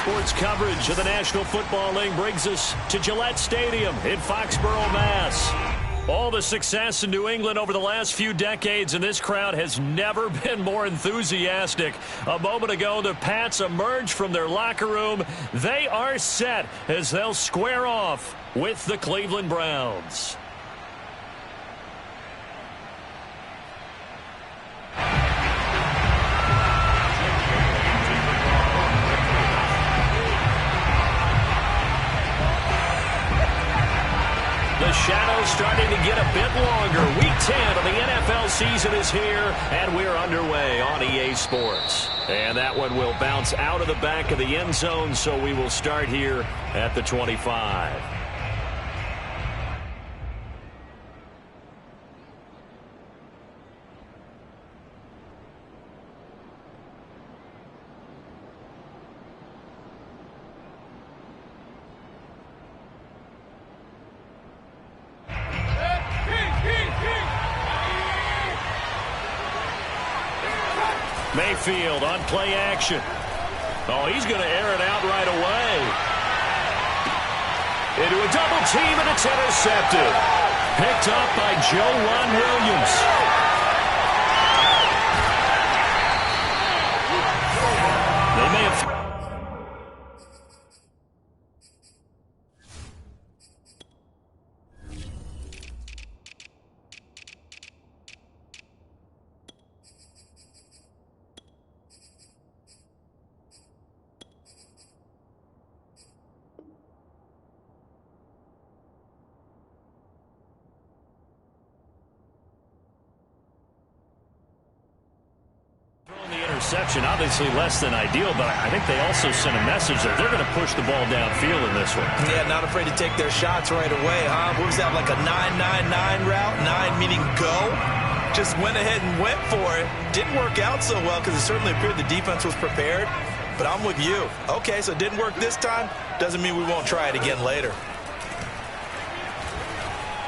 Sports coverage of the National Football League brings us to Gillette Stadium in Foxborough, Mass. All the success in New England over the last few decades, and this crowd has never been more enthusiastic. A moment ago, the Pats emerged from their locker room. They are set as they'll square off with the Cleveland Browns. The shadow's starting to get a bit longer. Week 10 of the NFL season is here, and we're underway on EA Sports. And that one will bounce out of the back of the end zone, so we will start here at the 25. Mayfield on play action. Oh, he's going to air it out right away. Into a double team, and it's intercepted. Picked up by Ron Williams. They may have... Interception, obviously less than ideal, but I think they also sent a message that they're going to push the ball downfield in this one. Yeah, not afraid to take their shots right away, huh? What was that, like a 9-9-9 route? 9 meaning go? Just went ahead and went for it. Didn't work out so well because it certainly appeared the defense was prepared, but I'm with you. Okay, so it didn't work this time. Doesn't mean we won't try it again later.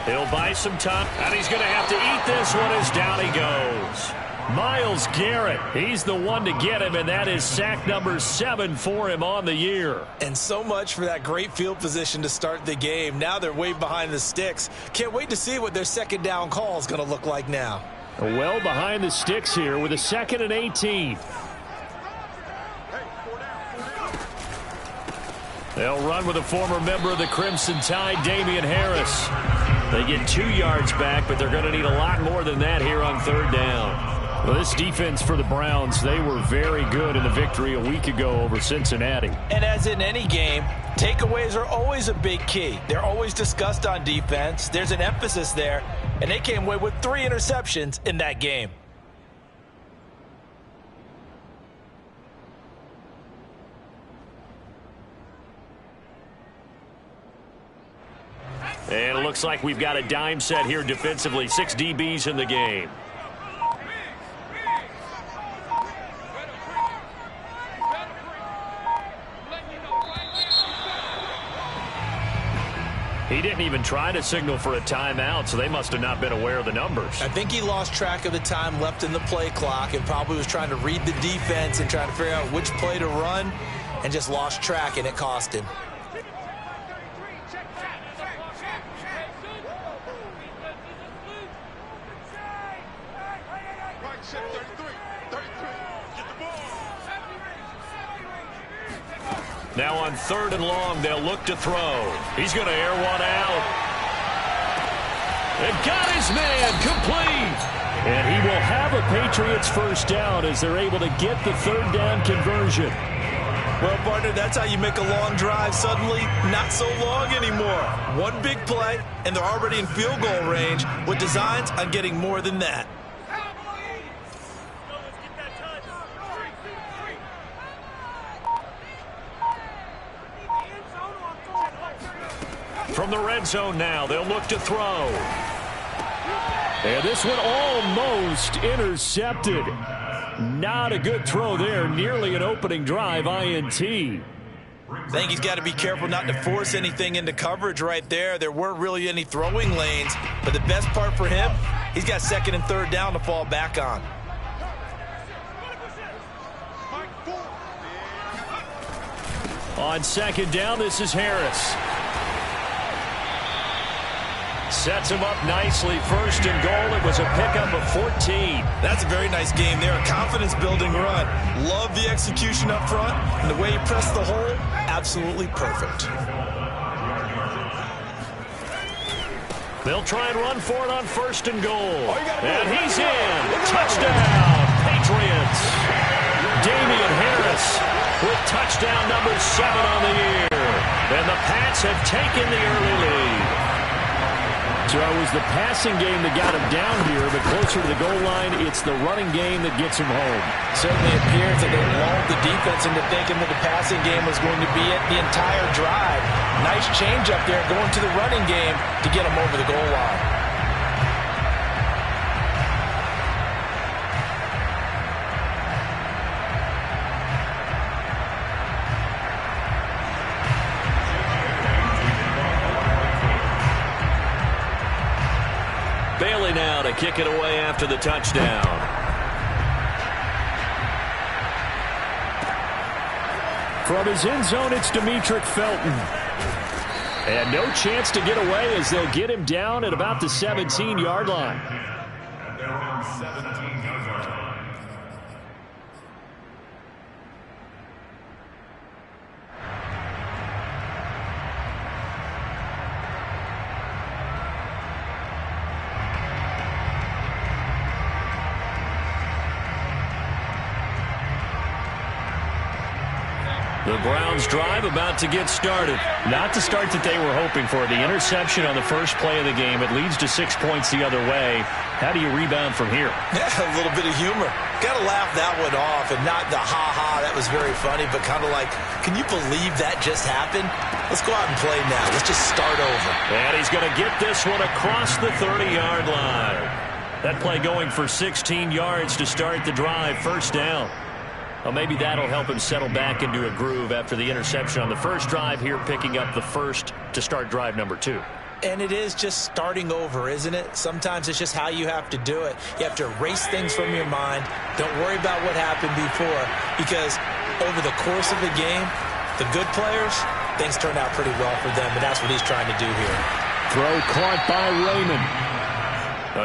He'll buy some time, and he's going to have to eat this one as down he goes. Myles Garrett, he's the one to get him, and that is sack number 7 for him on the year. And so much for that great field position to start the game. Now they're way behind the sticks. Can't wait to see what their second down call is going to look like now. Well behind the sticks here with a 2nd and 18. They'll run with a former member of the Crimson Tide, Damian Harris. They get 2 yards back, but they're going to need a lot more than that here on 3rd down. Well, this defense for the Browns, they were very good in the victory a week ago over Cincinnati. And as in any game, takeaways are always a big key. They're always discussed on defense. There's an emphasis there, and they came away with 3 interceptions in that game. And it looks like we've got a dime set here defensively. 6 DBs in the game. He didn't even try to signal for a timeout, so they must have not been aware of the numbers. I think he lost track of the time left in the play clock and probably was trying to read the defense and trying to figure out which play to run and just lost track, and it cost him. Now on 3rd and long, they'll look to throw. He's going to air one out. And got his man complete. And he will have a Patriots first down as they're able to get the 3rd down conversion. Well, partner, that's how you make a long drive suddenly not so long anymore. One big play, and they're already in field goal range with designs on getting more than that. From the red zone now, they'll look to throw. And this one almost intercepted. Not a good throw there. Nearly an opening drive INT. I think he's got to be careful not to force anything into coverage right there. There weren't really any throwing lanes. But the best part for him, he's got 2nd and 3rd down to fall back on. On second down, this is Harris. Sets him up nicely. First and goal. It was a pickup of 14. That's a very nice game there. A confidence-building run. Love the execution up front. And the way he pressed the hole, absolutely perfect. They'll try and run for it on first and goal. And he's in. Touchdown, Patriots. Damian Harris with touchdown number 7 on the year. And the Pats have taken the early lead. So it was the passing game that got him down here, but closer to the goal line, it's the running game that gets him home. Certainly appears that they lulled the defense into thinking that the passing game was going to be it the entire drive. Nice change up there going to the running game to get him over the goal line. Bailey now to kick it away after the touchdown. From his end zone, it's Demetric Felton. And no chance to get away as they'll get him down at about the 17-yard line. The Browns drive about to get started. Not the start that they were hoping for. The interception on the first play of the game. It leads to 6 points the other way. How do you rebound from here? Yeah, a little bit of humor. Got to laugh that one off and not the ha-ha. That was very funny, but kind of like, can you believe that just happened? Let's go out and play now. Let's just start over. And he's going to get this one across the 30-yard line. That play going for 16 yards to start the drive. First down. Well, maybe that'll help him settle back into a groove after the interception on the first drive here, picking up the first to start drive number 2. And it is just starting over, isn't it? Sometimes it's just how you have to do it. You have to erase things from your mind. Don't worry about what happened before, because over the course of the game, the good players, things turn out pretty well for them, and that's what he's trying to do here. Throw caught by Raymond.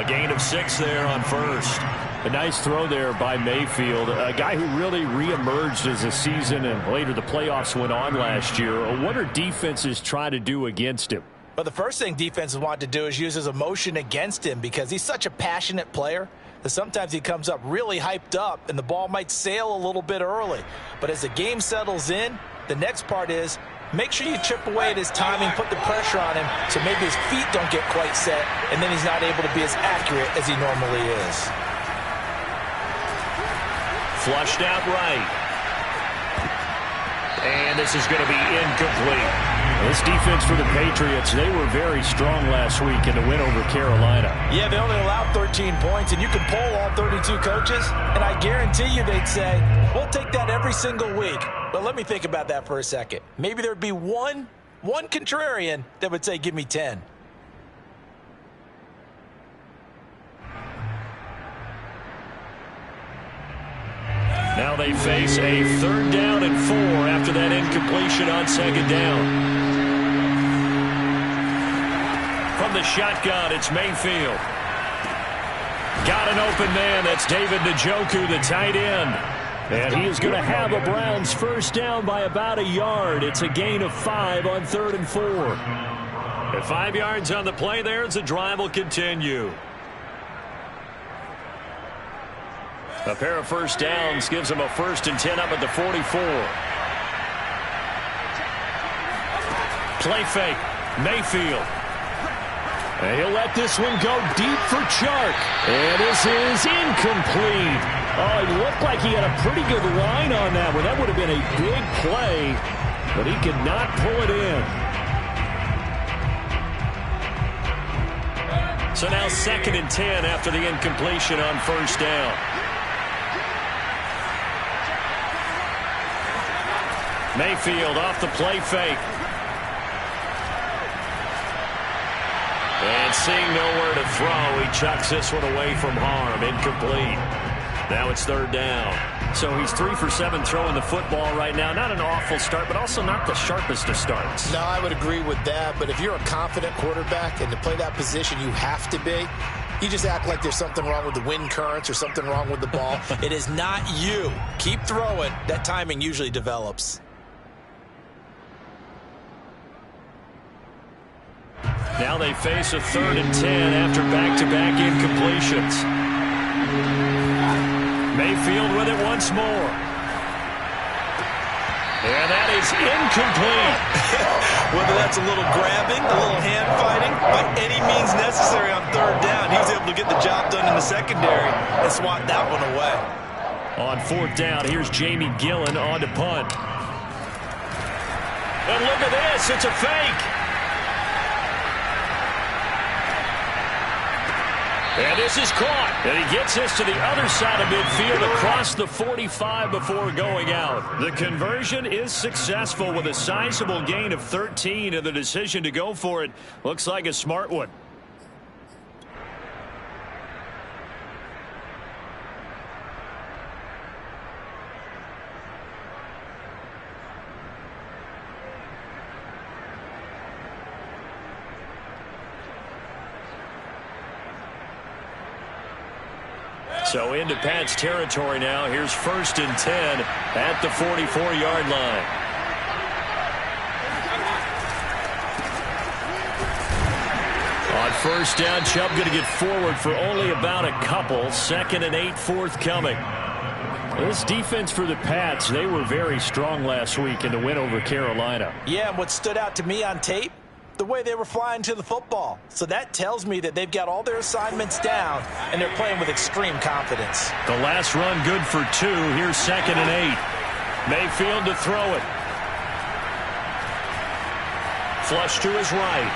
A gain of 6 there on first. A nice throw there by Mayfield, a guy who really reemerged as the season and later the playoffs went on last year. What are defenses try to do against him? Well, the first thing defenses want to do is use his emotion against him, because he's such a passionate player that sometimes he comes up really hyped up and the ball might sail a little bit early. But as the game settles in, the next part is make sure you chip away at his timing, put the pressure on him so maybe his feet don't get quite set, and then he's not able to be as accurate as he normally is. Flushed out right. And this is going to be incomplete. This defense for the Patriots, they were very strong last week in the win over Carolina. Yeah, they only allowed 13 points, and you can poll all 32 coaches, and I guarantee you they'd say, we'll take that every single week. But let me think about that for a second. Maybe there'd be one contrarian that would say, give me 10. Now they face a 3rd down and 4 after that incompletion on 2nd down. From the shotgun, it's Mayfield. Got an open man. That's David Njoku, the tight end. And he is going to have a Browns first down by about a yard. It's a gain of 5 on 3rd and 4. At 5 yards on the play there, as the drive will continue. A pair of first downs gives him a 1st and 10 up at the 44. Play fake. Mayfield. And he'll let this one go deep for Chark. And this is incomplete. Oh, it looked like he had a pretty good line on that one. That would have been a big play, but he could not pull it in. So now 2nd and 10 after the incompletion on first down. Mayfield off the play fake. And seeing nowhere to throw, he chucks this one away from harm. Incomplete. Now it's 3rd down. So he's 3 for 7 throwing the football right now. Not an awful start, but also not the sharpest of starts. No, I would agree with that. But if you're a confident quarterback and to play that position, you have to be. You just act like there's something wrong with the wind currents or something wrong with the ball. It is not you. Keep throwing. That timing usually develops. Now they face a 3rd and 10 after back-to-back incompletions. Mayfield with it once more. And that is incomplete. Whether that's a little grabbing, a little hand fighting, by any means necessary on 3rd down, he was able to get the job done in the secondary and swat that one away. On 4th down, here's Jamie Gillen on to punt. And look at this, it's a fake. And this is caught. And he gets this to the other side of midfield across the 45 before going out. The conversion is successful with a sizable gain of 13, and the decision to go for it looks like a smart one. So into Pat's territory now. Here's 1st and 10 at the 44-yard line. On 1st down, Chubb going to get forward for only about a couple. 2nd and 8 forthcoming. This defense for the Pats, they were very strong last week in the win over Carolina. Yeah, and what stood out to me on tape, the way they were flying to the football. So that tells me that they've got all their assignments down, and they're playing with extreme confidence. The last run good for 2. Here's 2nd and 8. Mayfield to throw it. Flush to his right.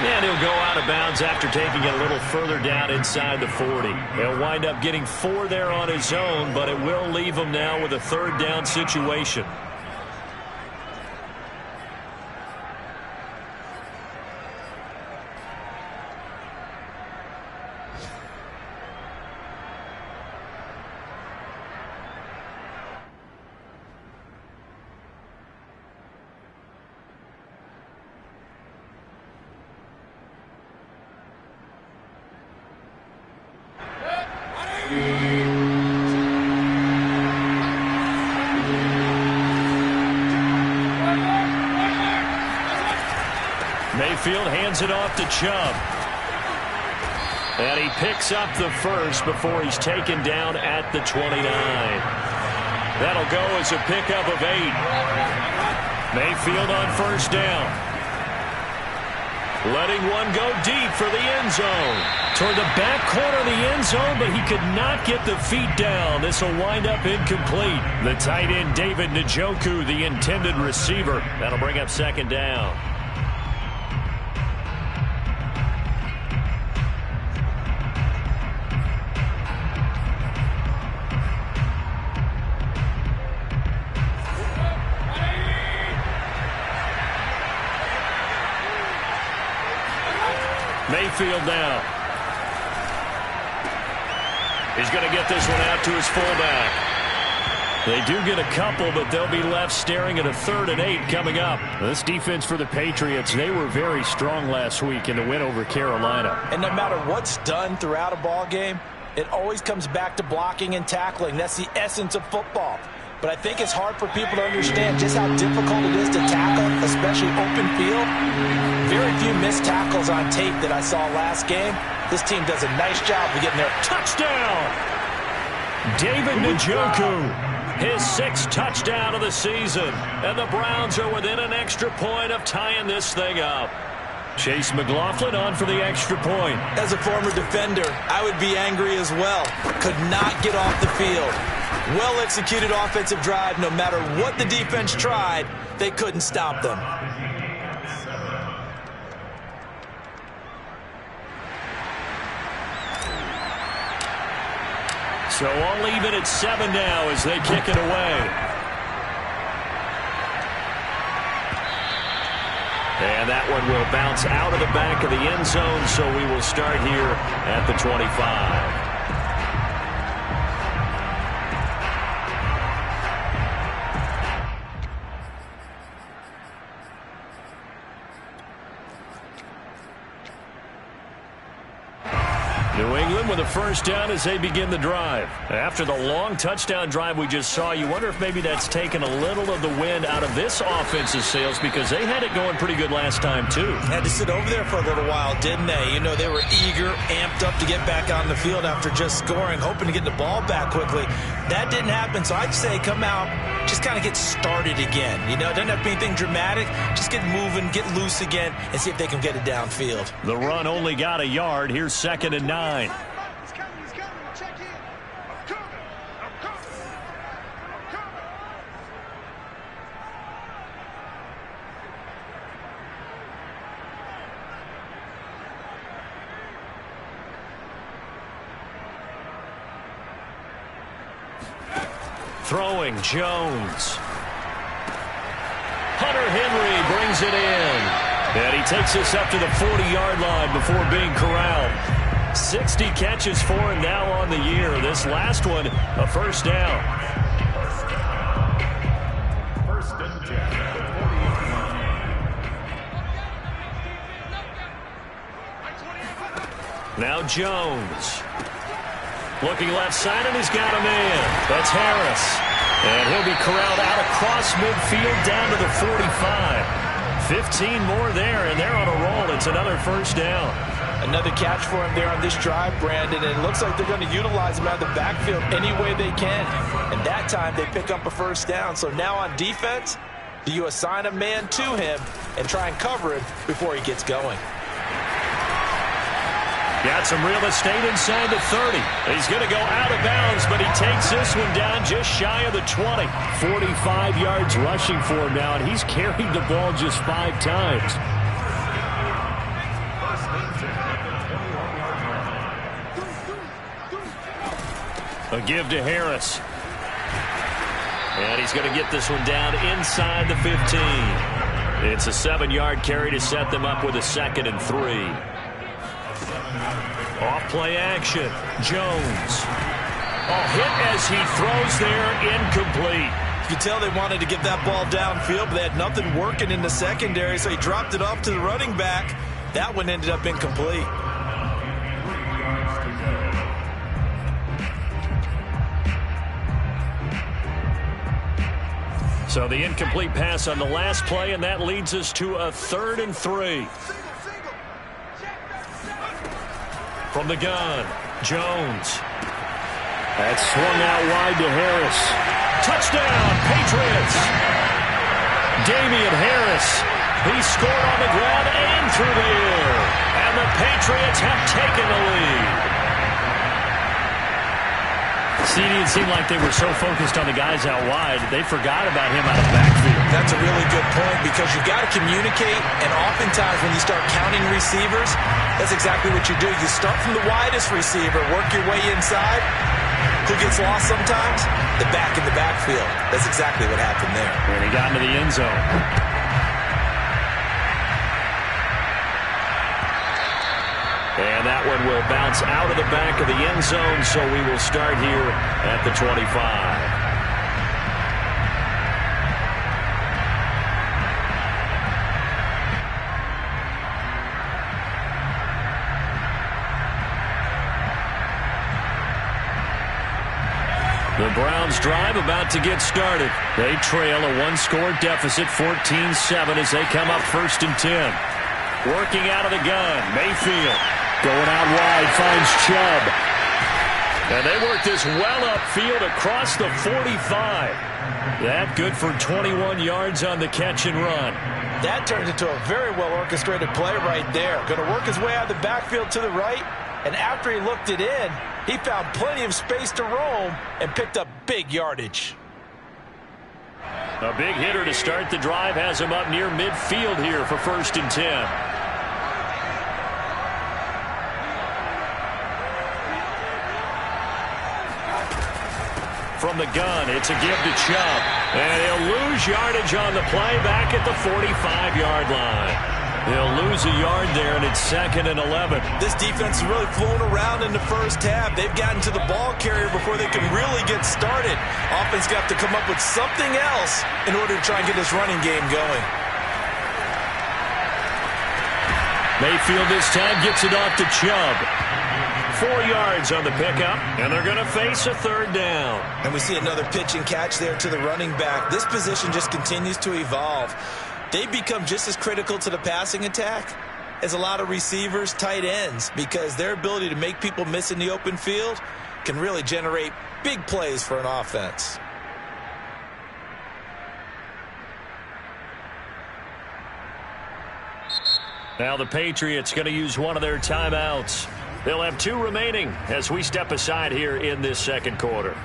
And he'll go out of bounds after taking it a little further down inside the 40. He'll wind up getting 4 there on his own, but it will leave him now with a 3rd down situation. Mayfield hands it off to Chubb. And he picks up the 1st before he's taken down at the 29. That'll go as a pickup of 8. Mayfield on 1st down. Letting one go deep for the end zone. Toward the back corner of the end zone, but he could not get the feet down. This will wind up incomplete. The tight end, David Njoku, the intended receiver. That'll bring up 2nd down. Mayfield now. He's going to get this one out to his fullback. They do get a couple, but they'll be left staring at a 3rd and 8 coming up. This defense for the Patriots, they were very strong last week in the win over Carolina. And no matter what's done throughout a ball game, it always comes back to blocking and tackling. That's the essence of football. But I think it's hard for people to understand just how difficult it is to tackle, especially open field. Very few missed tackles on tape that I saw last game. This team does a nice job of getting there. Touchdown! David Njoku, his 6th touchdown of the season. And the Browns are within an extra point of tying this thing up. Chase McLaughlin on for the extra point. As a former defender, I would be angry as well. Could not get off the field. Well-executed offensive drive. No matter what the defense tried, they couldn't stop them. So all even at 7 now as they kick it away. And that one will bounce out of the back of the end zone, so we will start here at the 25. home with a first down as they begin the drive. After the long touchdown drive we just saw, you wonder if maybe that's taken a little of the wind out of this offense's sails, because they had it going pretty good last time too. Had to sit over there for a little while, didn't they? You know, they were eager, amped up to get back on the field after just scoring, hoping to get the ball back quickly. That didn't happen, so I'd say come out, just kind of get started again. You know, it doesn't have to be anything dramatic. Just get moving, get loose again, and see if they can get it downfield. The run only got a yard. Here's 2nd and 9. Throwing, Jones. Hunter Henry brings it in. And he takes us up to the 40-yard line before being corralled. 60 catches for him now on the year. This last one, a first down. First and 10 at the 40-yard line. Now Jones. Looking left side, and he's got a man. That's Harris. And he'll be corralled out across midfield down to the 45. 15 more there, and they're on a roll. It's another first down. Another catch for him there on this drive, Brandon, and it looks like they're going to utilize him out of the backfield any way they can. And that time they pick up a first down. So now on defense, do you assign a man to him and try and cover him before he gets going? Got some real estate inside the 30. He's going to go out of bounds, but he takes this one down just shy of the 20. 45 yards rushing for him now, and he's carried the ball just 5 times. A give to Harris. And he's going to get this one down inside the 15. It's a 7-yard carry to set them up with a 2nd and 3. Off play action. Jones. Hit as he throws there, incomplete. You can tell they wanted to get that ball downfield, but they had nothing working in the secondary, so he dropped it off to the running back. That one ended up incomplete. So the incomplete pass on the last play, and that leads us to a 3rd and 3. From the gun, Jones. That's swung out wide to Harris. Touchdown, Patriots. Damian Harris. He scored on the ground and through the air. And the Patriots have taken the lead. See, it seemed like they were so focused on the guys out wide, they forgot about him out of the backfield. That's a really good point, because you got to communicate, and oftentimes when you start counting receivers, that's exactly what you do. You start from the widest receiver, work your way inside. Who gets lost sometimes? The back in the backfield. That's exactly what happened there. And he got into the end zone. And that one will bounce out of the back of the end zone, so we will start here at the 25. The Browns drive about to get started. They trail a 1-score deficit, 14-7, as they come up 1st and 10. Working out of the gun, Mayfield. Going out wide, finds Chubb. And they work this well upfield across the 45. That good for 21 yards on the catch and run. That turned into a very well-orchestrated play right there. Going to work his way out of the backfield to the right. And after he looked it in, he found plenty of space to roam and picked up big yardage. A big hitter to start the drive has him up near midfield here for 1st and 10. From the gun, it's a give to Chubb. And he'll lose yardage on the play back at the 45-yard line. They'll lose a yard there, and it's 2nd and 11. This defense has really flown around in the first half. They've gotten to the ball carrier before they can really get started. Offense got to come up with something else in order to try and get this running game going. Mayfield this time gets it off to Chubb. 4 yards on the pickup, and they're going to face a third down. And we see another pitch and catch there to the running back. This position just continues to evolve. They become just as critical to the passing attack as a lot of receivers, tight ends, because their ability to make people miss in the open field can really generate big plays for an offense. Now the Patriots going to use one of their timeouts. They'll have 2 remaining as we step aside here in this second quarter.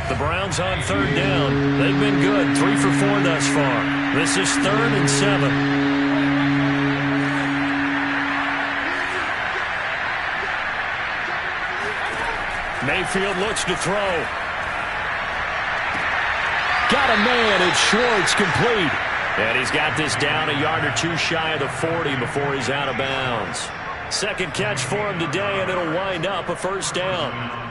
The Browns on third down. They've been good, 3 for 4 thus far. This is 3rd and 7. Mayfield looks to throw. Got a man. It's Schwartz, complete. And he's got this down a yard or 2 shy of the 40 before he's out of bounds. Second catch for him today, and it'll wind up a first down.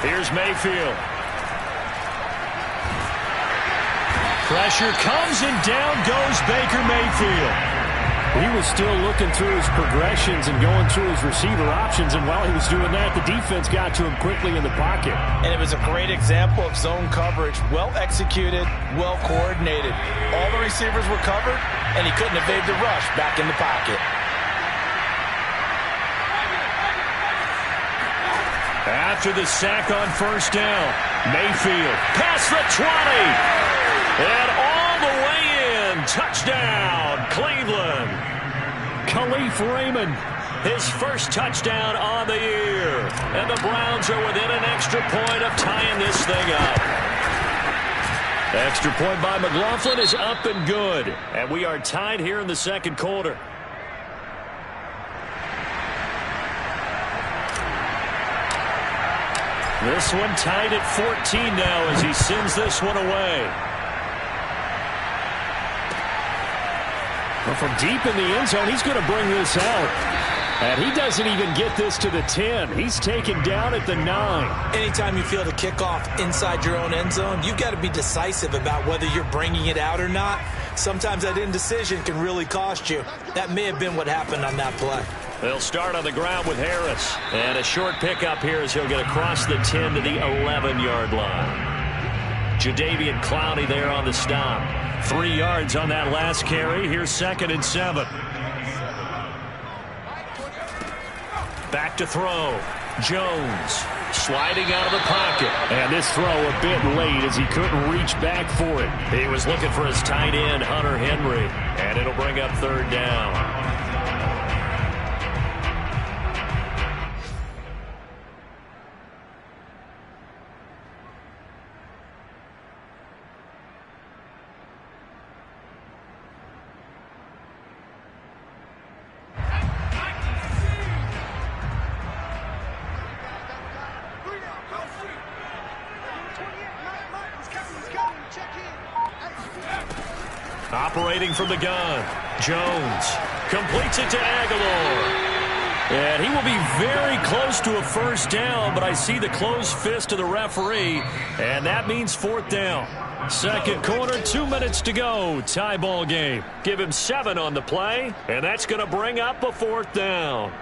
Here's Mayfield. Pressure comes and down goes Baker Mayfield. He was still looking through his progressions and going through his receiver options, and while he was doing that, the defense got to him quickly in the pocket. And it was a great example of zone coverage. Well executed, well coordinated. All the receivers were covered, and he couldn't evade the rush back in the pocket. After the sack on first down, Mayfield past the 20. And all the way in. Touchdown, Cleveland. Khalif Raymond, his first touchdown on the year. And the Browns are within an extra point of tying this thing up. Extra point by McLaughlin is up and good. And we are tied here in the second quarter. This one tied at 14 now as he sends this one away. Well, from deep in the end zone, he's going to bring this out. And he doesn't even get this to the 10. He's taken down at the 9. Anytime you feel the kickoff inside your own end zone, you've got to be decisive about whether you're bringing it out or not. Sometimes that indecision can really cost you. That may have been what happened on that play. They'll start on the ground with Harris. And a short pickup here as he'll get across the 10 to the 11-yard line. Jadeveon Clowney there on the stop. 3 yards on that last carry. Here's 2nd and 7. Back to throw. Jones sliding out of the pocket. And this throw a bit late as he couldn't reach back for it. He was looking for his tight end, Hunter Henry. And it'll bring up third down. Operating from the gun, Jones completes it to Aguilar. And he will be very close to a first down, but I see the closed fist of the referee, and that means 4th down. Second quarter, 2 minutes to go. Tie ball game. Give him 7 on the play, and that's going to bring up a 4th down.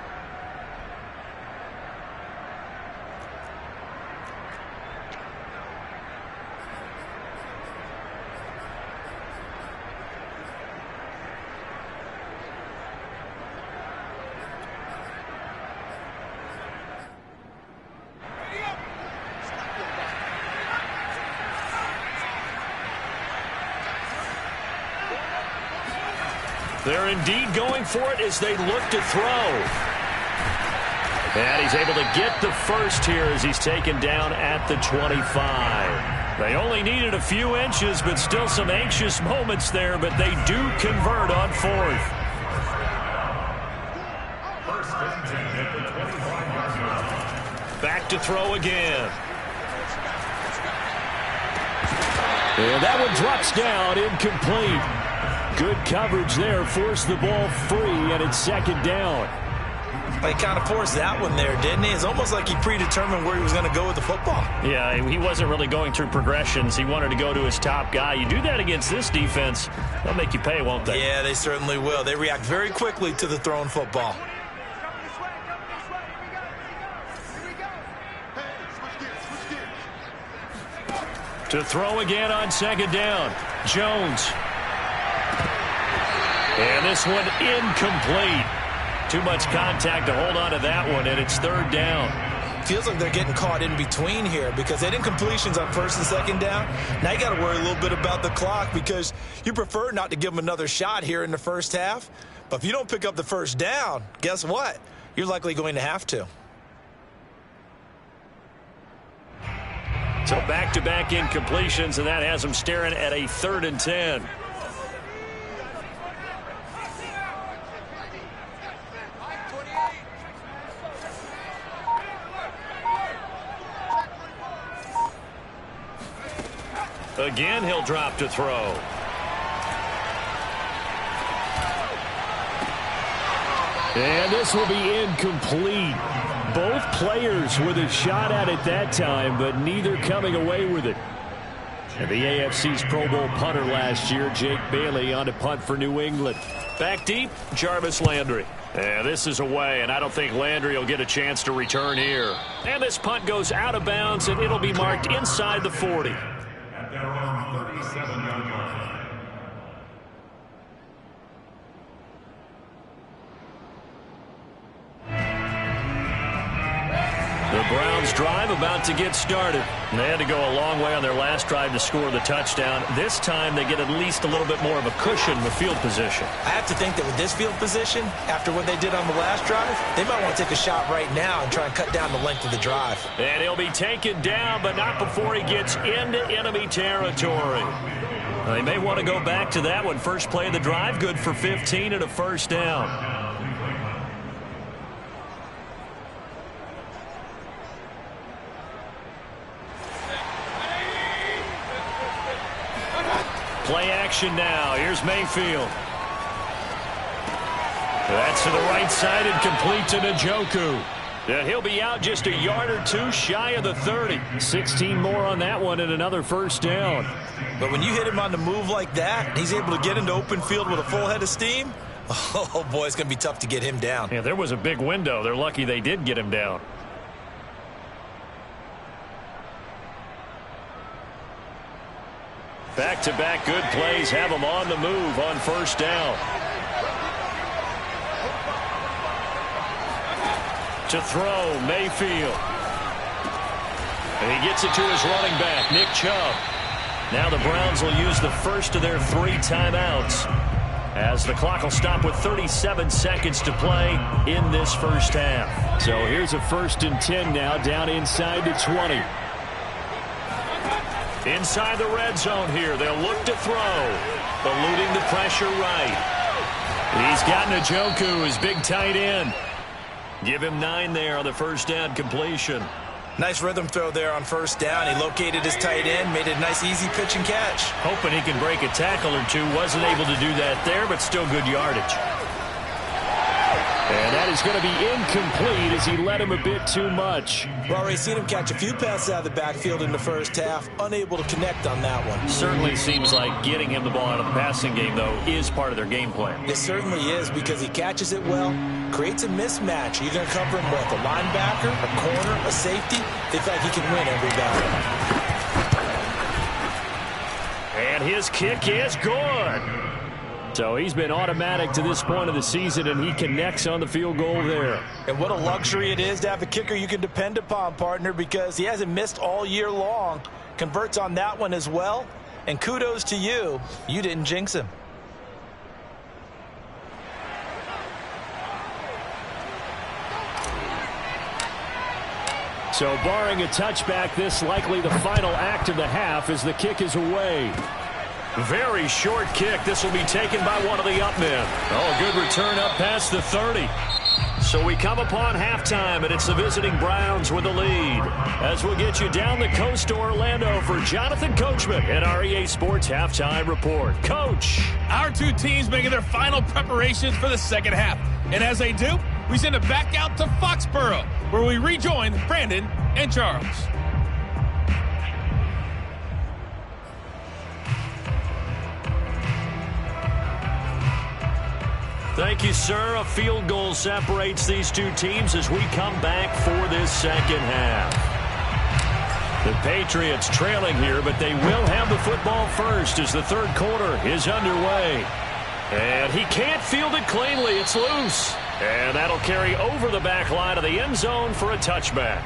They're indeed going for it as they look to throw. And he's able to get the first here as he's taken down at the 25. They only needed a few inches, but still some anxious moments there, but they do convert on 4th. Back to throw again. And that one drops down, incomplete. Good coverage there, forced the ball free, and it's second down. He kind of forced that one there, didn't he? It's almost like he predetermined where he was going to go with the football. Yeah, he wasn't really going through progressions. He wanted to go to his top guy. You do that against this defense, they'll make you pay, won't they? Yeah, they certainly will. They react very quickly to the thrown football. To throw again on second down. Jones. And this one incomplete. Too much contact to hold on to that one, and it's third down. Feels like they're getting caught in between here because they did incompletions on first and second down. Now you got to worry a little bit about the clock because you prefer not to give them another shot here in the first half. But if you don't pick up the first down, guess what? You're likely going to have to. So back-to-back incompletions, and that has them staring at a 3rd and 10. Again, he'll drop to throw. And this will be incomplete. Both players with a shot at it that time, but neither coming away with it. And the AFC's Pro Bowl punter last year, Jake Bailey, on to punt for New England. Back deep, Jarvis Landry. And this is away, and I don't think Landry will get a chance to return here. And this punt goes out of bounds, and it'll be marked inside the 40. At their own 37-yard line. The Browns drive about to get started. They had to go a long way on their last drive to score the touchdown. This time they get at least a little bit more of a cushion with field position. I have to think that with this field position, after what they did on the last drive, they might want to take a shot right now and try and cut down the length of the drive. And he'll be taken down, but not before he gets into enemy territory. They may want to go back to that one. First play of the drive, good for 15 and a first down. Play action now. Here's Mayfield. That's to the right side and complete to Njoku. And he'll be out just a yard or two shy of the 30. 16 more on that one and another first down. But when you hit him on the move like that, he's able to get into open field with a full head of steam. Oh, boy, it's going to be tough to get him down. Yeah, there was a big window. They're lucky they did get him down. Back-to-back good plays have them on the move on first down. To throw, Mayfield. And he gets it to his running back, Nick Chubb. Now the Browns will use the first of their 3 timeouts as the clock will stop with 37 seconds to play in this first half. So here's a 1st and 10 now, down inside the 20. Inside the red zone here. They'll look to throw. Eluding the pressure right. He's got Njoku, his big tight end. Give him 9 there on the first down completion. Nice rhythm throw there on first down. He located his tight end, made it a nice easy pitch and catch. Hoping he can break a tackle or two. Wasn't able to do that there, but still good yardage. And that is going to be incomplete as he led him a bit too much. We've already seen him catch a few passes out of the backfield in the first half. Unable to connect on that one. Certainly seems like getting him the ball out of the passing game, though, is part of their game plan. It certainly is because he catches it well, creates a mismatch. You're going to cover him with a linebacker, a corner, a safety. They feel like he can win every battle. And his kick is good. So he's been automatic to this point of the season, and he connects on the field goal there. And what a luxury it is to have a kicker you can depend upon, partner, because he hasn't missed all year long. Converts on that one as well. And kudos to you. You didn't jinx him. So barring a touchback, this likely the final act of the half as the kick is away. Very short kick. This will be taken by one of the up men. Oh, good return up past the 30. So we come upon halftime, and it's the visiting Browns with the lead. As we'll get you down the coast to Orlando for Jonathan Coachman and our EA Sports Halftime Report. Coach. Our two teams making their final preparations for the second half. And as they do, we send it back out to Foxborough, where we rejoin Brandon and Charles. Thank you, sir. A field goal separates these two teams as we come back for this second half. The Patriots trailing here, but they will have the football first as the third quarter is underway. And he can't field it cleanly. It's loose. And that'll carry over the back line of the end zone for a touchback.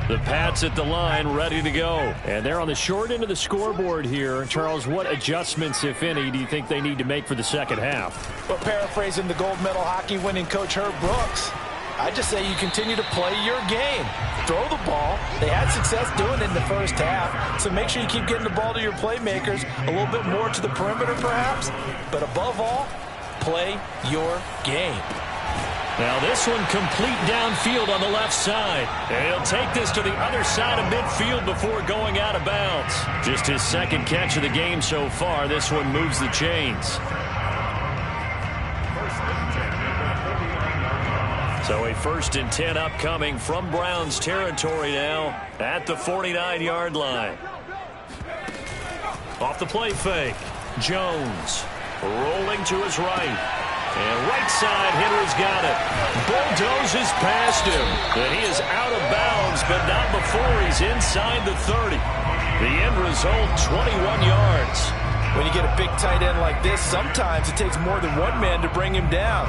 The Pats at the line, ready to go. And they're on the short end of the scoreboard here. Charles, what adjustments, if any, do you think they need to make for the second half? Well, paraphrasing the gold medal hockey winning coach Herb Brooks, I just say you continue to play your game. Throw the ball. They had success doing it in the first half, so make sure you keep getting the ball to your playmakers, a little bit more to the perimeter perhaps, but above all, play your game. Now this one complete downfield on the left side. And he'll take this to the other side of midfield before going out of bounds. Just his second catch of the game so far. This one moves the chains. So a 1st and 10 upcoming from Browns territory now at the 49-yard line. Off the play fake. Jones rolling to his right. And right side, Henry's got it. Bulldozes past him. And he is out of bounds, but not before he's inside the 30. The end result, 21 yards. When you get a big tight end like this, sometimes it takes more than one man to bring him down.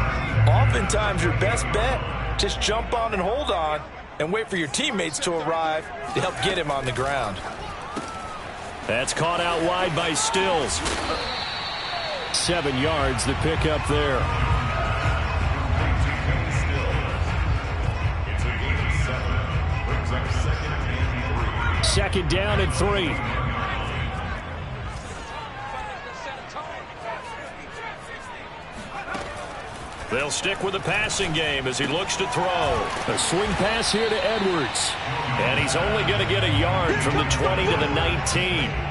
Oftentimes, your best bet, just jump on and hold on and wait for your teammates to arrive to help get him on the ground. That's caught out wide by Stills. 7 yards, the pickup there. Second down and 3. They'll stick with the passing game as he looks to throw. A swing pass here to Edwards. And he's only going to get a yard from the 20 to the 19.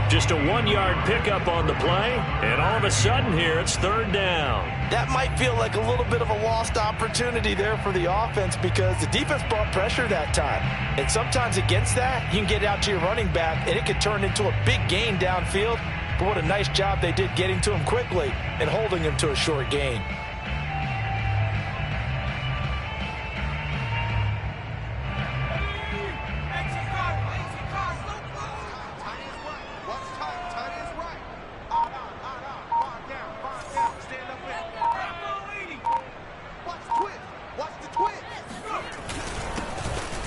Just a 1-yard pickup on the play, and all of a sudden here, it's third down. That might feel like a little bit of a lost opportunity there for the offense because the defense brought pressure that time. And sometimes against that, you can get out to your running back, and it could turn into a big gain downfield. But what a nice job they did getting to him quickly and holding him to a short gain.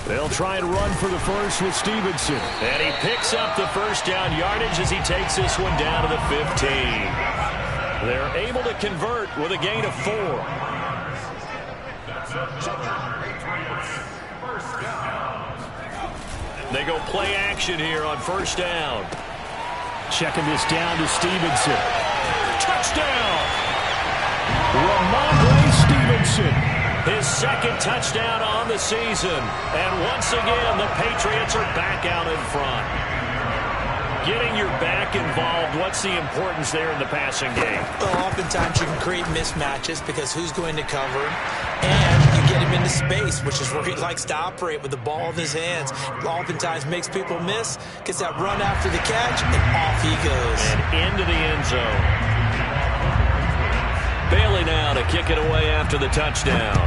They'll try and run for the first with Stevenson. And he picks up the first down yardage as he takes this one down to the 15. They're able to convert with a gain of 4. They go play action here on first down. Checking this down to Stevenson. Touchdown! Ramondre Stevenson. His second touchdown on the season. And once again, the Patriots are back out in front. Getting your back involved, what's the importance there in the passing game? Well, oftentimes you can create mismatches because who's going to cover him? And you get him into space, which is where he likes to operate with the ball in his hands. Oftentimes makes people miss, gets that run after the catch, and off he goes. And into the end zone. Bailey now to kick it away after the touchdown.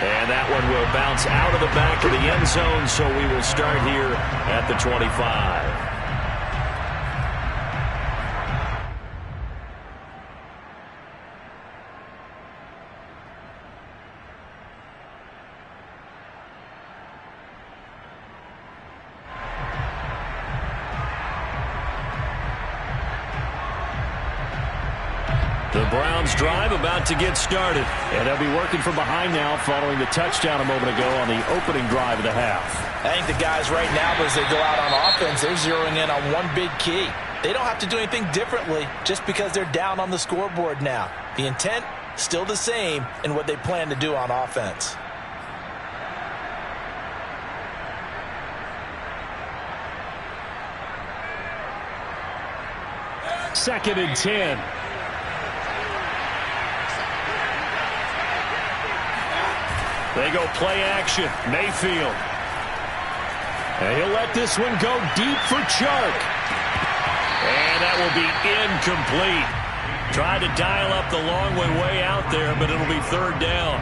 And that one will bounce out of the back of the end zone, so we will start here at the 25. The Browns drive about to get started. And they'll be working from behind now following the touchdown a moment ago on the opening drive of the half. I think the guys right now, as they go out on offense, they're zeroing in on one big key. They don't have to do anything differently just because they're down on the scoreboard now. The intent, still the same in what they plan to do on offense. Second and 10. They go play action. Mayfield. And he'll let this one go deep for Chark. And that will be incomplete. Tried to dial up the long way out there, but it'll be third down.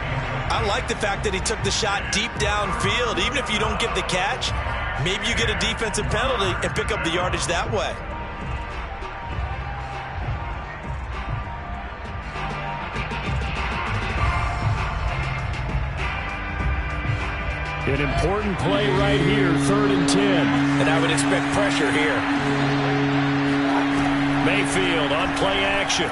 I like the fact that he took the shot deep downfield. Even if you don't get the catch, maybe you get a defensive penalty and pick up the yardage that way. An important play right here, third and 10. And I would expect pressure here. Mayfield on play action.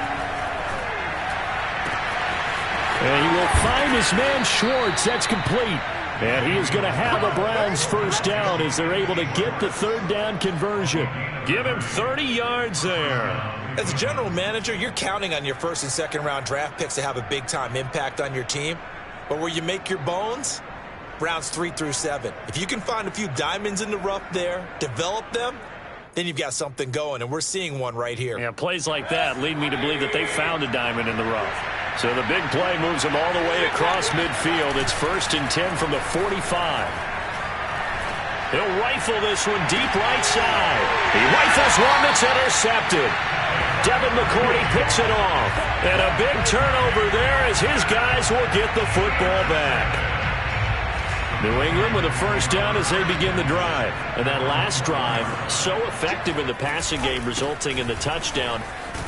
And he will find his man Schwartz. That's complete. And he is going to have a Browns first down as they're able to get the third down conversion. Give him 30 yards there. As a general manager, you're counting on your first and second round draft picks to have a big-time impact on your team. But where you make your bones, rounds 3 through 7. If you can find a few diamonds in the rough there, develop them, then you've got something going, and we're seeing one right here. Yeah, plays like that lead me to believe that they found a diamond in the rough. So the big play moves them all the way across midfield. It's first and 10 from the 45. He'll rifle this one deep right side. He rifles one that's intercepted. Devin McCourty picks it off. And a big turnover there as his guys will get the football back. New England with a first down as they begin the drive. And that last drive, so effective in the passing game, resulting in the touchdown.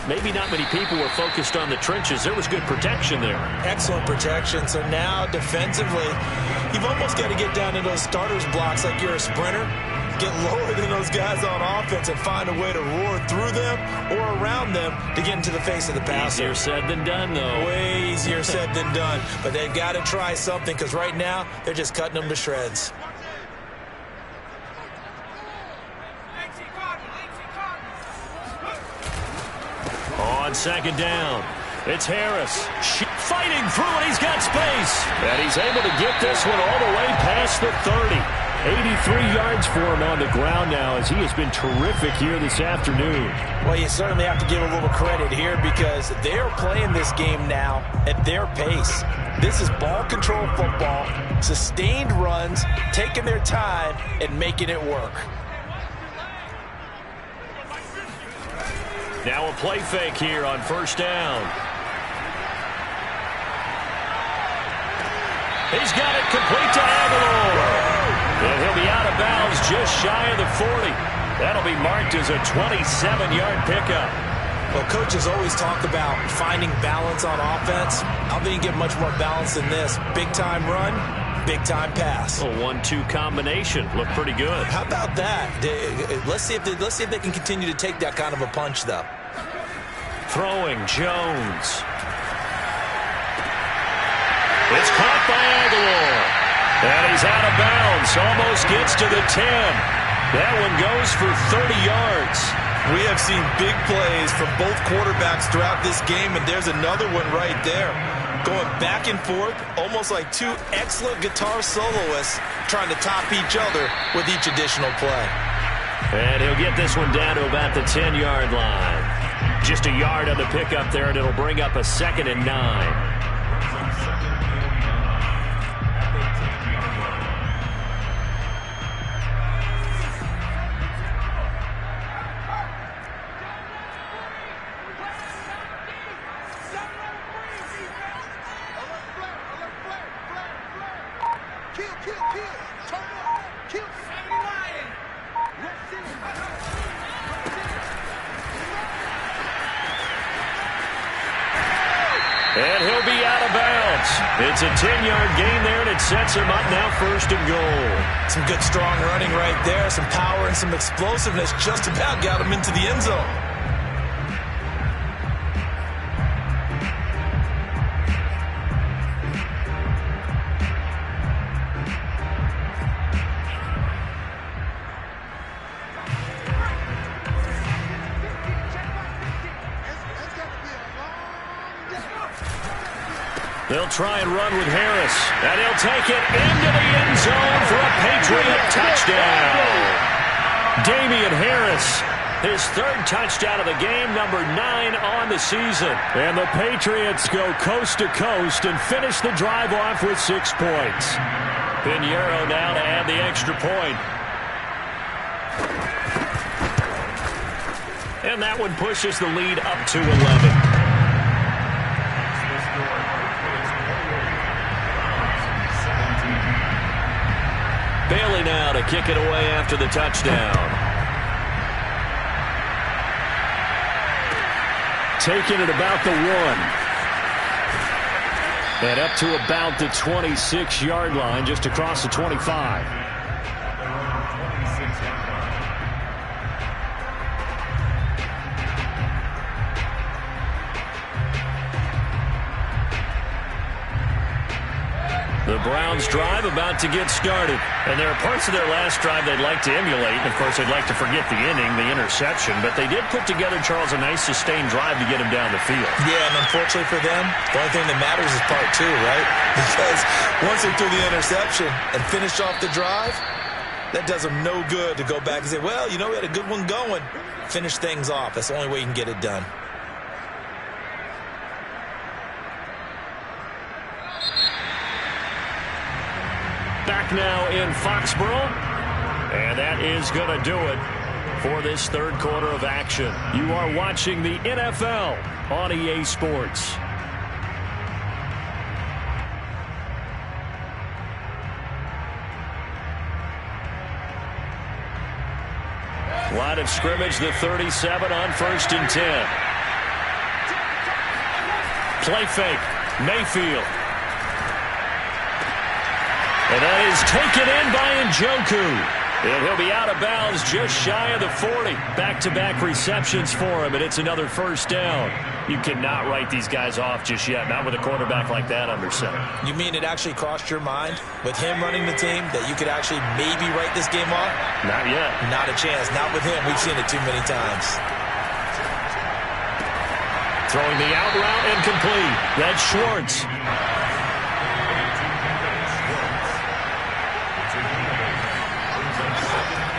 Maybe not many people were focused on the trenches. There was good protection there. Excellent protection. So now, defensively, you've almost got to get down to those starters blocks like you're a sprinter. Get lower than those guys on offense and find a way to roar through them or around them to get into the face of the passer. Easier said than done, though. Way easier said than done. But they've got to try something because right now they're just cutting them to shreds. On second down, it's Harris. Fighting through it, he's got space. And he's able to get this one all the way past the 30. 83 yards for him on the ground now as he has been terrific here this afternoon. Well, you certainly have to give a little credit here because they're playing this game now at their pace. This is ball control football, sustained runs, taking their time and making it work. Now a play fake here on first down. He's got it complete to Aguilar. And he'll be out of bounds just shy of the 40. That'll be marked as a 27-yard pickup. Well, coaches always talk about finding balance on offense. I don't think you get much more balance than this. Big-time run, big-time pass. A 1-2 combination. Looked pretty good. How about that? Let's see if they can continue to take that kind of a punch, though. Throwing Jones. It's caught by Aguilar. And he's out of bounds. Almost gets to the 10. That one goes for 30 yards. We have seen big plays from both quarterbacks throughout this game, and there's another one right there. Going back and forth, almost like two excellent guitar soloists trying to top each other with each additional play. And he'll get this one down to about the 10-yard line. Just a yard on the pickup there, and it'll bring up a 2nd and 9. And he'll be out of bounds. It's a 10-yard gain there, and it sets him up now first and goal. Some good, strong running right there. Some power and some explosiveness just about got him into the end zone. They'll try and run with Harris. And he'll take it into the end zone for a Patriot touchdown. Damian Harris, his third touchdown of the game, number 9 on the season. And the Patriots go coast to coast and finish the drive off with 6 points. Pinheiro now to add the extra point. And that one pushes the lead up to 11. Bailey now to kick it away after the touchdown. Taking it about the 1. And up to about the 26-yard line, just across the 25. The Browns drive about to get started. And there are parts of their last drive they'd like to emulate. And, of course, they'd like to forget the inning, the interception. But they did put together, Charles, a nice sustained drive to get him down the field. Yeah, and unfortunately for them, the only thing that matters is part 2, right? Because once they threw the interception and finished off the drive, that does them no good to go back and say, well, you know, we had a good one going. Finish things off. That's the only way you can get it done. Back now in Foxborough, and that is going to do it for this third quarter of action. You are watching the NFL on EA Sports. Line of scrimmage, the 37 on 1st and 10. Play fake, Mayfield. And that is taken in by Njoku. And he'll be out of bounds just shy of the 40. Back-to-back receptions for him, and it's another first down. You cannot write these guys off just yet, not with a quarterback like that under center. You mean it actually crossed your mind with him running the team that you could actually maybe write this game off? Not yet. Not a chance. Not with him. We've seen it too many times. Throwing the out route incomplete. That's Schwartz.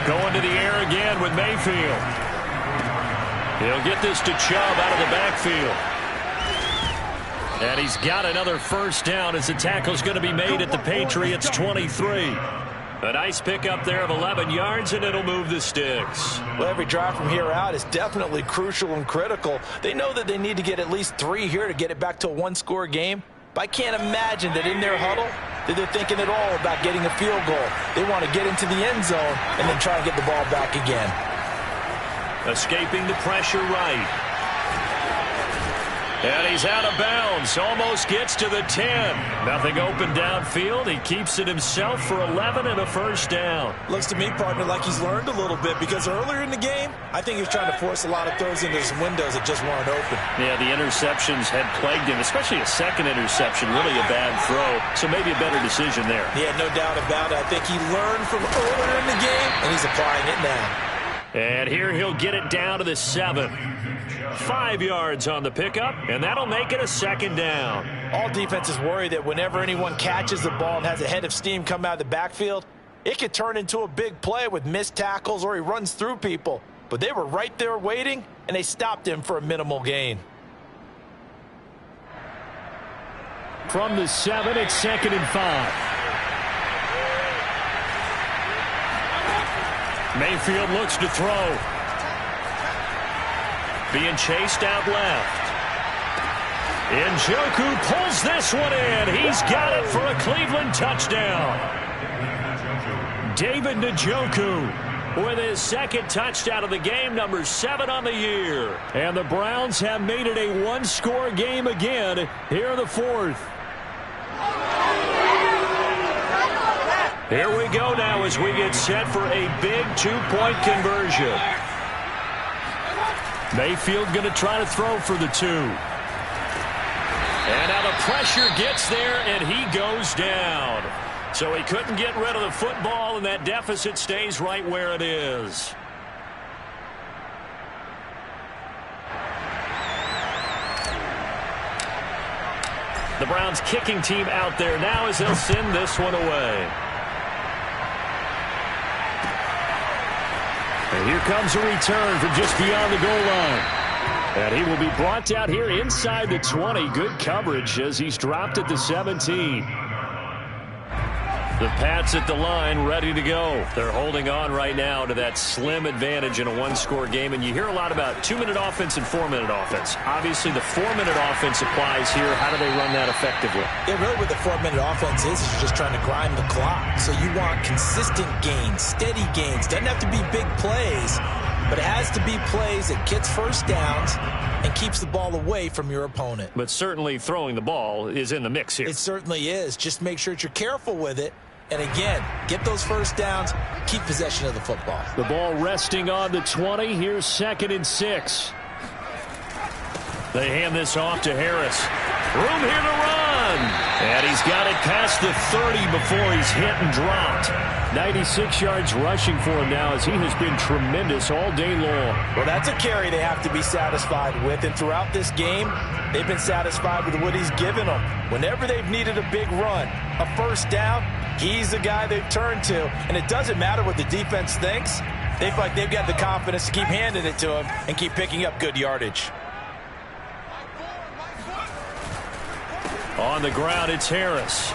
Going to the air again with Mayfield. He'll get this to Chubb out of the backfield. And he's got another first down as the tackle's going to be made at the Patriots' 23. A nice pickup there of 11 yards, and it'll move the sticks. Well, every drive from here out is definitely crucial and critical. They know that they need to get at least 3 here to get it back to a one-score game. But I can't imagine that in their huddle that they're thinking at all about getting a field goal. They want to get into the end zone and then try and get the ball back again. Escaping the pressure right. And he's out of bounds. Almost gets to the 10. Nothing open downfield. He keeps it himself for 11 and a first down. Looks to me, partner, like he's learned a little bit because earlier in the game, I think he was trying to force a lot of throws into some windows that just weren't open. Yeah, the interceptions had plagued him, especially a second interception. Really a bad throw, so maybe a better decision there. Yeah, no doubt about it. I think he learned from earlier in the game, and he's applying it now. And here he'll get it down to the 7. 5 yards on the pickup, and that'll make it a second down. All defenses worry that whenever anyone catches the ball and has a head of steam come out of the backfield, it could turn into a big play with missed tackles or he runs through people. But they were right there waiting, and they stopped him for a minimal gain. From the 7, it's 2nd and 5. Mayfield looks to throw. Being chased out left. Njoku pulls this one in. He's got it for a Cleveland touchdown. David Njoku with his second touchdown of the game, number 7 on the year. And the Browns have made it a one-score game again here in the 4th. Here we go now as we get set for a big 2-point conversion. Mayfield going to try to throw for the 2. And now the pressure gets there, and he goes down. So he couldn't get rid of the football, and that deficit stays right where it is. The Browns kicking team out there now as they'll send this one away. And here comes a return from just beyond the goal line. And he will be brought down here inside the 20. Good coverage as he's dropped at the 17. The Pats at the line ready to go. They're holding on right now to that slim advantage in a one-score game. And you hear a lot about 2-minute offense and 4-minute offense. Obviously, the 4-minute offense applies here. How do they run that effectively? Yeah, really what the 4-minute offense is you're just trying to grind the clock. So you want consistent gains, steady gains. Doesn't have to be big plays, but it has to be plays that gets first downs and keeps the ball away from your opponent. But certainly throwing the ball is in the mix here. It certainly is. Just make sure that you're careful with it. And again, get those first downs, keep possession of the football. The ball resting on the 20. Here's 2nd and 6. They hand this off to Harris. Room here to run. And he's got it past the 30 before he's hit and dropped. 96 yards rushing for him now as he has been tremendous all day long. Well, that's a carry they have to be satisfied with. And throughout this game, they've been satisfied with what he's given them. Whenever they've needed a big run, a first down, he's the guy they've turned to. And it doesn't matter what the defense thinks. They feel like they've got the confidence to keep handing it to him and keep picking up good yardage. On the ground, it's Harris.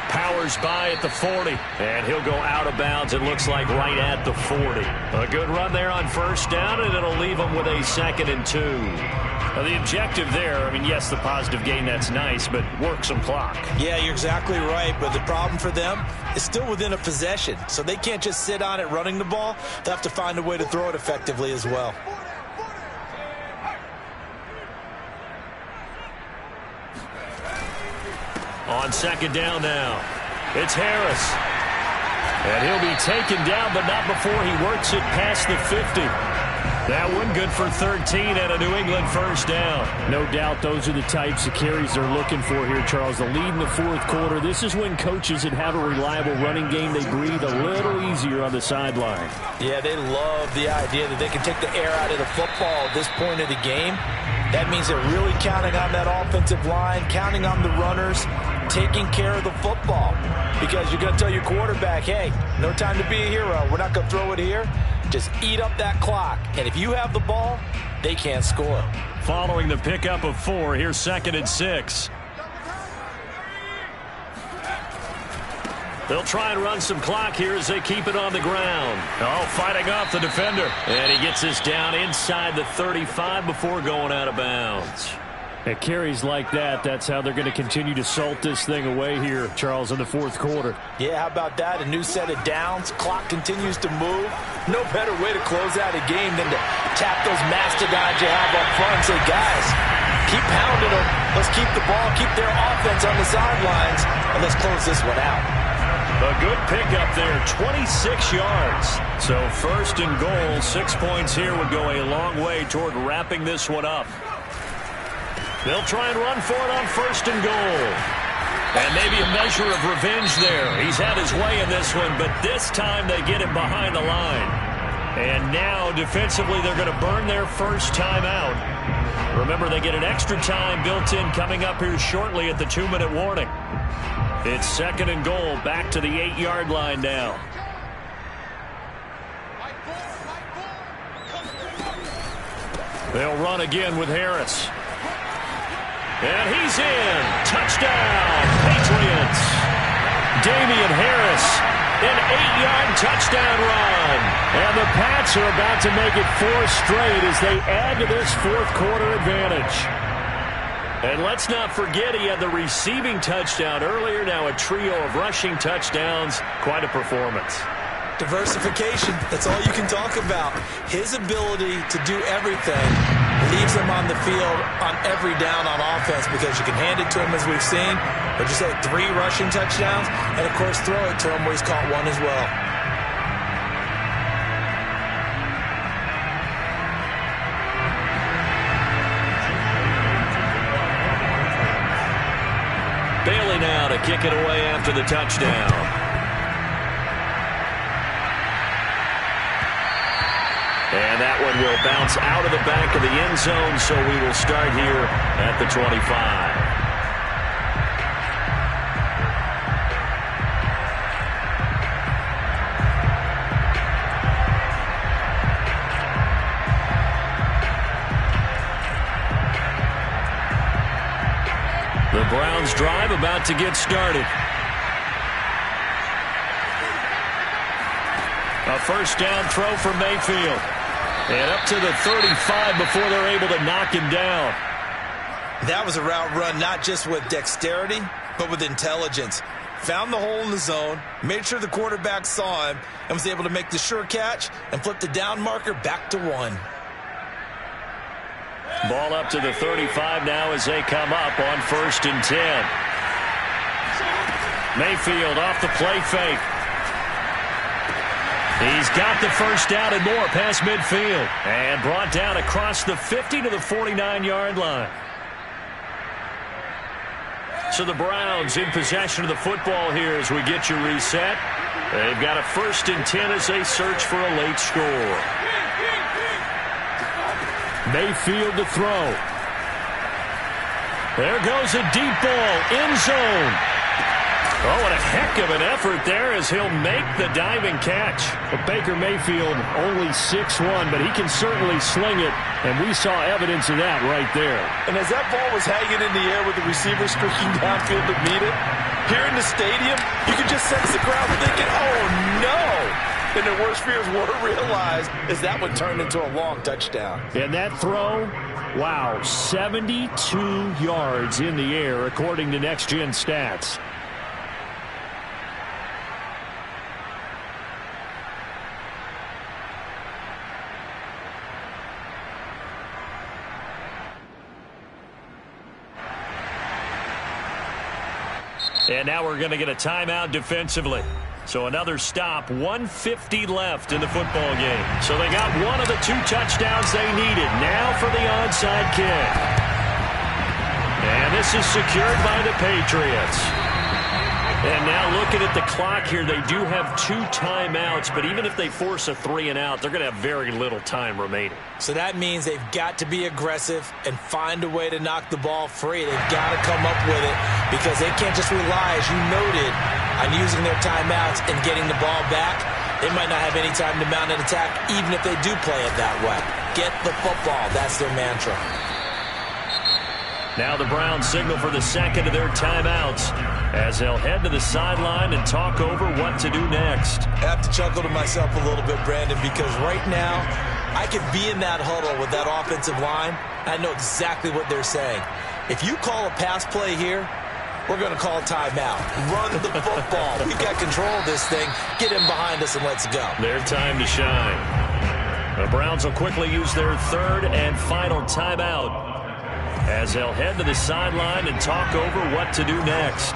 Powers by at the 40, and he'll go out of bounds, it looks like, right at the 40. A good run there on first down, and it'll leave him with a 2nd and 2. Now, the objective there, I mean, yes, the positive gain, that's nice, but work some clock. Yeah, you're exactly right, but the problem for them is still within a possession, so they can't just sit on it running the ball. They have to find a way to throw it effectively as well. On 2nd down now, it's Harris. And he'll be taken down, but not before he works it past the 50. That one good for 13 and a New England first down. No doubt those are the types of carries they're looking for here, Charles. The lead in the 4th quarter. This is when coaches that have a reliable running game, they breathe a little easier on the sideline. Yeah, they love the idea that they can take the air out of the football at this point of the game. That means they're really counting on that offensive line, counting on the runners, taking care of the football. Because you're going to tell your quarterback, hey, no time to be a hero. We're not going to throw it here. Just eat up that clock. And if you have the ball, they can't score. Following the pickup of 4, here's 2nd and 6. They'll try and run some clock here as they keep it on the ground. Oh, fighting off the defender. And he gets this down inside the 35 before going out of bounds. At carries like that, that's how they're going to continue to salt this thing away here, Charles, in the 4th quarter. Yeah, how about that? A new set of downs. Clock continues to move. No better way to close out a game than to tap those mastodons you have up front and say, guys, keep pounding them. Let's keep the ball, keep their offense on the sidelines, and let's close this one out. A good pickup there, 26 yards. So 1st and goal, 6 points here would go a long way toward wrapping this one up. They'll try and run for it on 1st and goal. And maybe a measure of revenge there. He's had his way in this one, but this time they get him behind the line. And now, defensively, they're going to burn their first time out. Remember, they get an extra time built in coming up here shortly at the 2-minute warning. It's 2nd and goal, back to the 8-yard line now. They'll run again with Harris. And he's in. Touchdown, Patriots. Damian Harris, an 8-yard touchdown run. And the Pats are about to make it 4 straight as they add to this 4th quarter advantage. And let's not forget he had the receiving touchdown earlier. Now a trio of rushing touchdowns. Quite a performance. Diversification, that's all you can talk about. His ability to do everything leaves him on the field on every down on offense because you can hand it to him as we've seen, but just had 3 rushing touchdowns, and of course throw it to him where he's caught 1 as well. Bailey now to kick it away after the touchdown. And that one will bounce out of the back of the end zone, so we will start here at the 25. The Browns drive about to get started. A first down throw for Mayfield. And up to the 35 before they're able to knock him down. That was a route run not just with dexterity, but with intelligence. Found the hole in the zone, made sure the quarterback saw him, and was able to make the sure catch and flip the down marker back to 1. Ball up to the 35 now as they come up on 1st and 10. Mayfield off the play fake. He's got the first down and more past midfield. And brought down across the 50 to the 49-yard line. So the Browns in possession of the football here as we get you reset. They've got a 1st and 10 as they search for a late score. Mayfield to throw. There goes a deep ball, end zone. Oh, what a heck of an effort there as he'll make the diving catch. But Baker Mayfield only 6'1", but he can certainly sling it, and we saw evidence of that right there. And as that ball was hanging in the air with the receiver streaking downfield to meet it, here in the stadium, you could just sense the crowd thinking, oh, no. And their worst fears were realized as that one turned into a long touchdown. And that throw, wow, 72 yards in the air, according to Next Gen Stats. And now we're going to get a timeout defensively. So another stop, 1:50 left in the football game. So they got one of the 2 touchdowns they needed. Now for the onside kick. And this is secured by the Patriots. And now looking at the clock here, they do have 2 timeouts, but even if they force a 3 and out, they're going to have very little time remaining. So that means they've got to be aggressive and find a way to knock the ball free. They've got to come up with it because they can't just rely, as you noted, on using their timeouts and getting the ball back. They might not have any time to mount an attack, even if they do play it that way. Get the football. That's their mantra. Now the Browns signal for the second of their timeouts as they'll head to the sideline and talk over what to do next. I have to chuckle to myself a little bit, Brandon, because right now I could be in that huddle with that offensive line. I know exactly what they're saying. If you call a pass play here, we're going to call a timeout. Run the football. We've got control of this thing. Get him behind us and let's go. Their time to shine. The Browns will quickly use their 3rd and final timeout as they'll head to the sideline and talk over what to do next.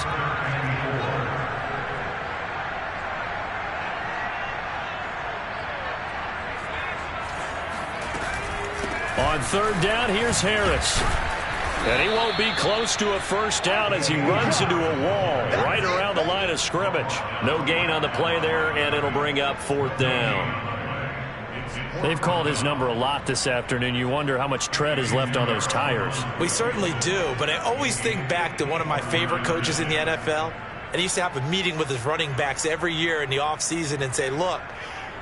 On 3rd down, here's Harris. And he won't be close to a first down as he runs into a wall right around the line of scrimmage. No gain on the play there, and it'll bring up 4th down. They've called his number a lot this afternoon. You wonder how much tread is left on those tires. We certainly do, but I always think back to one of my favorite coaches in the NFL. And he used to have a meeting with his running backs every year in the offseason and say, look,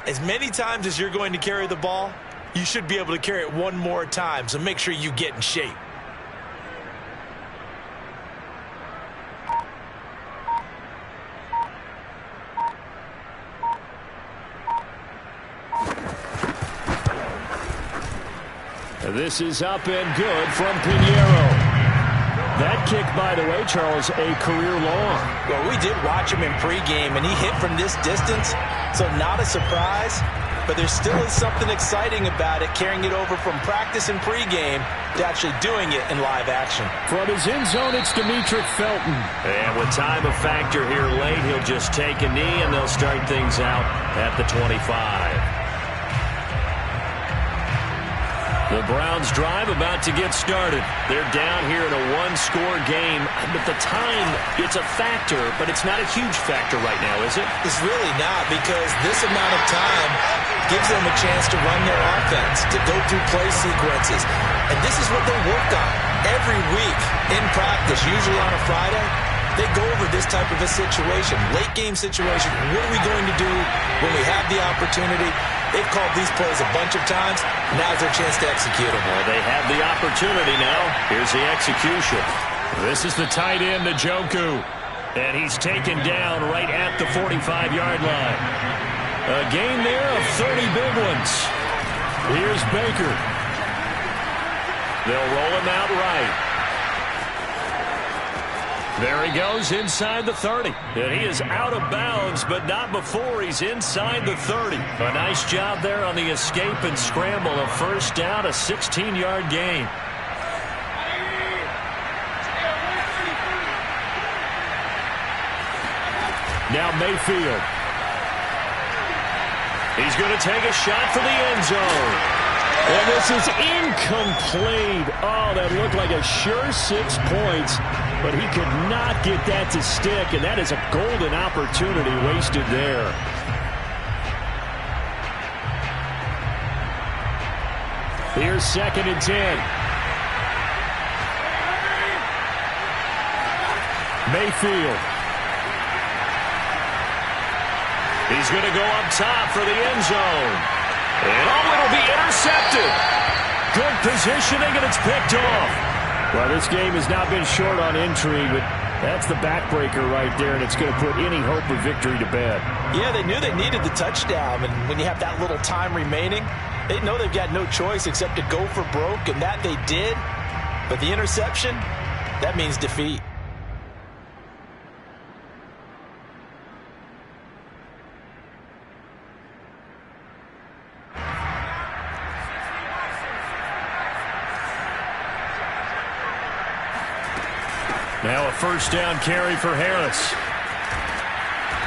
as many times as you're going to carry the ball, you should be able to carry it one more time, so make sure you get in shape. This is up and good from Pinheiro. That kick, by the way, Charles, a career long. Well, we did watch him in pregame, and he hit from this distance, so not a surprise. But there still is something exciting about it, carrying it over from practice and pregame to actually doing it in live action. From his end zone, it's Demetric Felton. And with time a factor here late, he'll just take a knee, and they'll start things out at the 25. The Browns drive about to get started. They're down here in a one-score game. But the time, it's a factor, but it's not a huge factor right now, is it? It's really not, because this amount of time gives them a chance to run their offense, to go through play sequences. And this is what they work on every week in practice, usually on a Friday. They go over this type of a situation, late game situation. What are we going to do when we have the opportunity? They've called these plays a bunch of times. Now's their chance to execute them. Well, they have the opportunity now. Here's the execution. This is the tight end, Njoku. And he's taken down right at the 45-yard line. A gain there of 30 big ones. Here's Baker. They'll roll him out right. There he goes inside the 30. And he is out of bounds, but not before he's inside the 30. A nice job there on the escape and scramble. A first down, a 16-yard gain. Now Mayfield. He's going to take a shot for the end zone. And this is incomplete. Oh, that looked like a sure 6 points, but he could not get that to stick, and that is a golden opportunity wasted there. Here's 2nd and 10. Mayfield. He's going to go up top for the end zone. And it'll be intercepted. Good positioning, and it's picked off. Well, this game has not been short on intrigue, but that's the backbreaker right there, and it's going to put any hope of victory to bed. Yeah, they knew they needed the touchdown, and when you have that little time remaining, they know they've got no choice except to go for broke, and that they did. But the interception, that means defeat. Now a first down carry for Harris.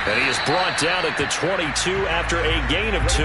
And he is brought down at the 22 after a gain of 2.